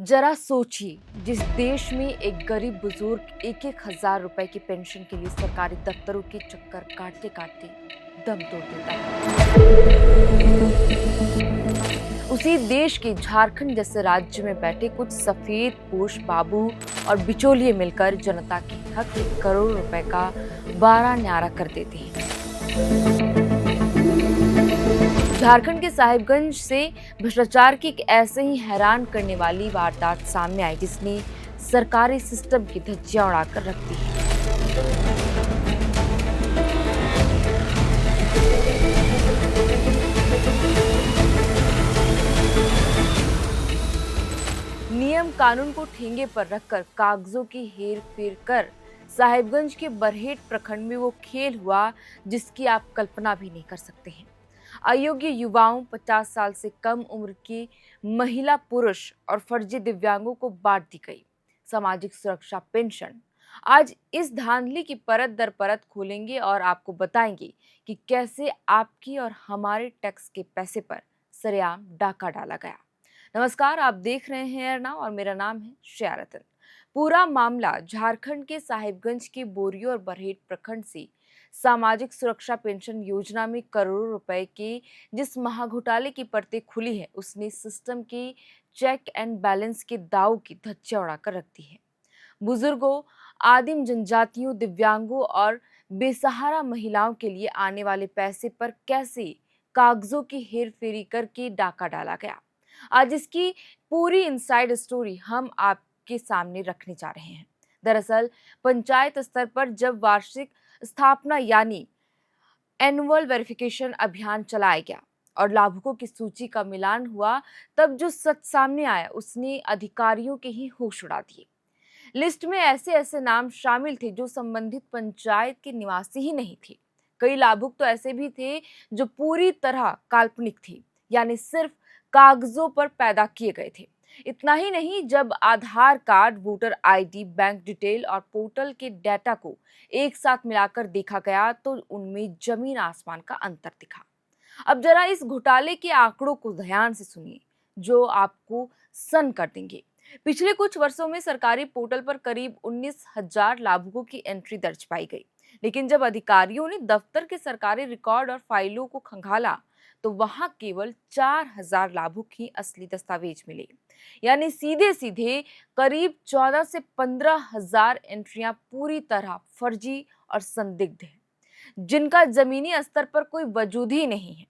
जरा सोचिए, जिस देश में एक गरीब बुजुर्ग एक एक हजार रुपए की पेंशन के लिए सरकारी दफ्तरों के चक्कर काटते काटते दम तोड़ देता है। उसी देश के झारखंड जैसे राज्य में बैठे कुछ सफेद पोश बाबू और बिचौलिए मिलकर जनता के हक में करोड़ों रुपए का बारा न्यारा कर देते हैं। झारखंड के साहिबगंज से भ्रष्टाचार की एक ऐसे ही हैरान करने वाली वारदात सामने आई जिसने सरकारी सिस्टम की धज्जियां उड़ाकर रख दी है। नियम कानून को ठेंगे पर रखकर कागजों की हेर फेर कर साहिबगंज के बरहेट प्रखंड में वो खेल हुआ जिसकी आप कल्पना भी नहीं कर सकते हैं। अयोग्य युवाओं, 50 साल से कम उम्र की महिला, पुरुष और फर्जी दिव्यांगों को बांट दी गई सामाजिक सुरक्षा पेंशन। आज इस धांधली की परत दर परत खोलेंगे और आपको बताएंगे कि कैसे आपकी और हमारे टैक्स के पैसे पर सरेआम डाका डाला गया। नमस्कार, आप देख रहे हैं एयर नाउ और मेरा नाम है श्रेया रतन। पूरा मामला झारखंड के साहिबगंज के बोरियो और बरहेट प्रखंड से सामाजिक सुरक्षा पेंशन योजना में करोड़ों रुपए के जिस महाघोटाले की परतें खुली है, उसने सिस्टम के चेक एंड बैलेंस के दाव की धज्जियां उड़ाकर रख दी है। बुजुर्गों, आदिम जनजातियों, दिव्यांगों और बेसहारा महिलाओं के लिए आने वाले पैसे पर कैसे कागजों की हेरफेरी करके डाका डाला गया, आज इसकी पूरी इनसाइड स्टोरी हम आपके सामने रखने जा रहे हैं। दरअसल पंचायत स्तर पर जब वार्षिक स्थापना यानी एनुअल वेरिफिकेशन अभियान चलाया गया और लाभुकों की सूची का मिलान हुआ, तब जो सच सामने आया उसने अधिकारियों के ही होश उड़ा दिए। लिस्ट में ऐसे ऐसे नाम शामिल थे जो संबंधित पंचायत के निवासी ही नहीं थे। कई लाभुक तो ऐसे भी थे जो पूरी तरह काल्पनिक थे, यानी सिर्फ कागजों पर पैदा किए गए थे। इतना ही नहीं, जब Aadhaar card, voter ID, bank detail और पोर्टल के डेटा को एक साथ मिलाकर देखा गया तो उनमें जमीन आसमान का अंतर दिखा। अब जरा इस घोटाले के आंकड़ों को ध्यान से सुनिए, जो आपको सन कर देंगे। पिछले कुछ वर्षों में सरकारी पोर्टल पर करीब 19,000 लाभुकों की एंट्री दर्ज पाई गई, लेकिन जब अधिकारियों ने दफ्तर के सरकारी रिकॉर्ड और फाइलों को खंगाला तो वहां केवल 4,000 लाभुक ही असली दस्तावेज मिले। यानी सीधे सीधे करीब 14 से 15,000 एंट्रियां पूरी तरह फर्जी और संदिग्ध हैं, जिनका जमीनी स्तर पर कोई वजूद ही नहीं है।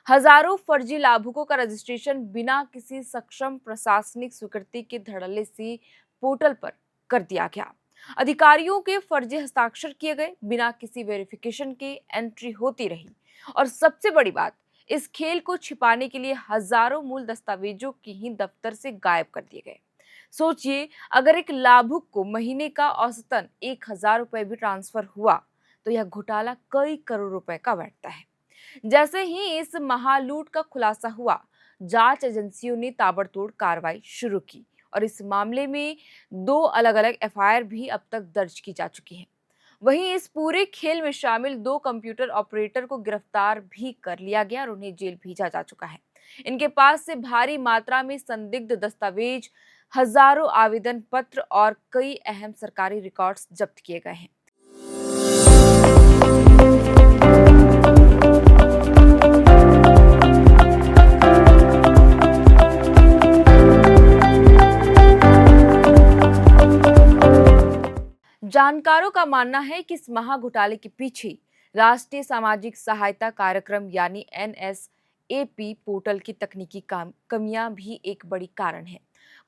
हजारों फर्जी लाभुकों का रजिस्ट्रेशन बिना किसी सक्षम प्रशासनिक स्वीकृति के धड़ल्ले से पोर्टल पर कर दिया गया। अधिकारियों के फर्जी हस्ताक्षर किए गए, बिना किसी वेरिफिकेशन के एंट्री होती रही। और सबसे बड़ी बात, इस खेल को छिपाने के लिए हजारों मूल दस्तावेजों की ही दफ्तर से गायब कर दिए गए। सोचिए, अगर एक लाभुक को महीने का औसतन 1,000 रुपए भी ट्रांसफर हुआ तो यह घोटाला कई करोड़ रुपए का बैठता है। जैसे ही इस महालूट का खुलासा हुआ, जांच एजेंसियों ने ताबड़तोड़ कार्रवाई शुरू की और इस मामले में 2 अलग-अलग एफआईआर भी अब तक दर्ज की जा चुकी हैं। वहीं इस पूरे खेल में शामिल 2 कंप्यूटर ऑपरेटर को गिरफ्तार भी कर लिया गया और उन्हें जेल भेजा जा चुका है। इनके पास से भारी मात्रा में संदिग्ध दस्तावेज, हजारों आवेदन पत्र और कई अहम सरकारी रिकॉर्ड्स जब्त किए गए हैं। जानकारों का मानना है कि इस महाघोटाले के पीछे राष्ट्रीय सामाजिक सहायता कार्यक्रम यानी NSAP पोर्टल की तकनीकी कमियां भी एक बड़ी कारण है।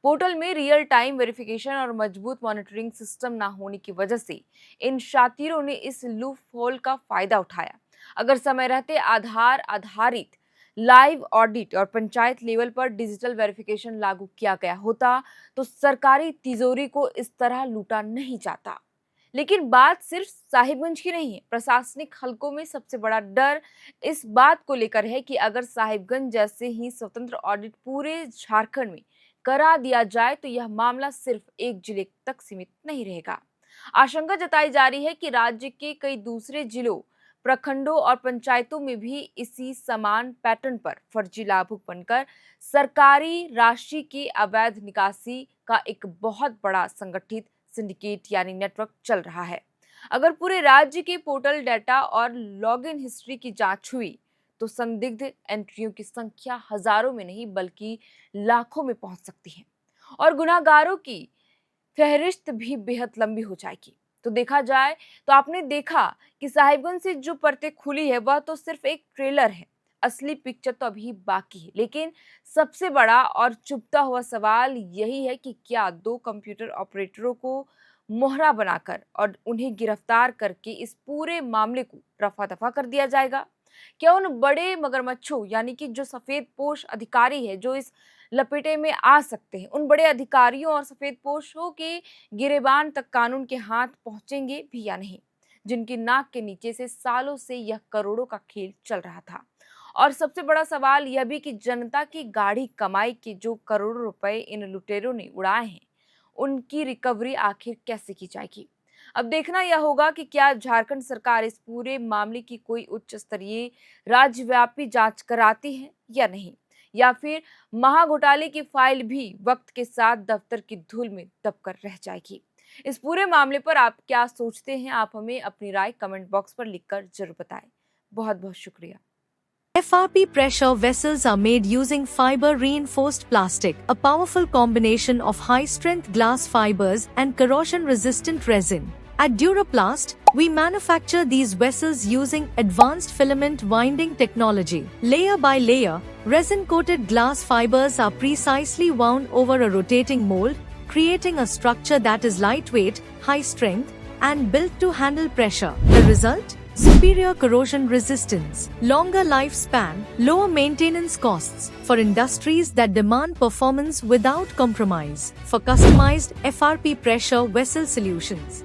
पोर्टल में रियल टाइम वेरिफिकेशन और मजबूत मॉनिटरिंग सिस्टम न होने की वजह से इन शातिरों ने इस लूप होल का फायदा उठाया। अगर समय रहते आधार आधारित लाइव ऑडिट और पंचायत लेवल पर डिजिटल वेरिफिकेशन लागू किया गया होता तो सरकारी तिजोरी को इस तरह लूटा नहीं जाता। लेकिन बात सिर्फ साहिबगंज की नहीं है। प्रशासनिक हलकों में सबसे बड़ा डर इस बात को लेकर है कि अगर साहिबगंज जैसे ही स्वतंत्र ऑडिट पूरे झारखंड में करा दिया जाए तो यह मामला सिर्फ एक जिले तक सीमित नहीं रहेगा। आशंका जताई जा रही है कि राज्य के कई दूसरे जिलों, प्रखंडों और पंचायतों में भी इसी समान पैटर्न पर फर्जी लाभुक बनकर सरकारी राशि की अवैध निकासी का एक बहुत बड़ा संगठित सिंडिकेट यानी नेटवर्क चल रहा है। अगर पूरे राज्य के पोर्टल डाटा और लॉगिन हिस्ट्री की जांच हुई तो संदिग्ध एंट्रियों की संख्या हजारों में नहीं बल्कि लाखों में पहुंच सकती है और गुनाहगारों की फहरिस्त भी बेहद लंबी हो जाएगी। तो देखा जाए तो आपने देखा कि साहिबगंज से जो परतें खुली है वह तो सिर्फ एक ट्रेलर है, असली पिक्चर तो अभी बाकी है। लेकिन सबसे बड़ा और चुभता हुआ सवाल यही है कि क्या 2 कंप्यूटर ऑपरेटरों को मोहरा बनाकर और उन्हें गिरफ्तार करके इस पूरे मामले को रफा दफा कर दिया जाएगा? क्या उन बड़े मगरमच्छों यानी कि जो सफेदपोश अधिकारी है जो इस लपेटे में आ सकते हैं, उन बड़े अधिकारियों और सफेदपोशों के गिरेबान तक कानून के हाथ पहुंचेंगे भी या नहीं, जिनकी नाक के नीचे से सालों से यह करोड़ों का खेल चल रहा था? और सबसे बड़ा सवाल यह भी कि जनता की गाढ़ी कमाई के जो करोड़ों रुपए इन लुटेरों ने उड़ाए हैं, उनकी रिकवरी आखिर कैसे की जाएगी? अब देखना यह होगा कि क्या झारखंड सरकार इस पूरे मामले की कोई उच्च स्तरीय राज्यव्यापी जांच कराती है या नहीं, या फिर महाघोटाले की फाइल भी वक्त के साथ दफ्तर की धूल में दबकर रह जाएगी। इस पूरे मामले पर आप क्या सोचते हैं? आप हमें अपनी राय कमेंट बॉक्स पर लिखकर जरूर बताएं। बहुत बहुत शुक्रिया। FRP pressure vessels are made using fiber-reinforced plastic, a powerful combination of high-strength glass fibers and corrosion-resistant resin. At Duraplast, we manufacture these vessels using advanced filament winding technology. Layer by layer, resin-coated glass fibers are precisely wound over a rotating mold, creating a structure that is lightweight, high-strength, and built to handle pressure. The result? Superior corrosion resistance, longer lifespan, lower maintenance costs for industries that demand performance without compromise. For customized FRP pressure vessel solutions,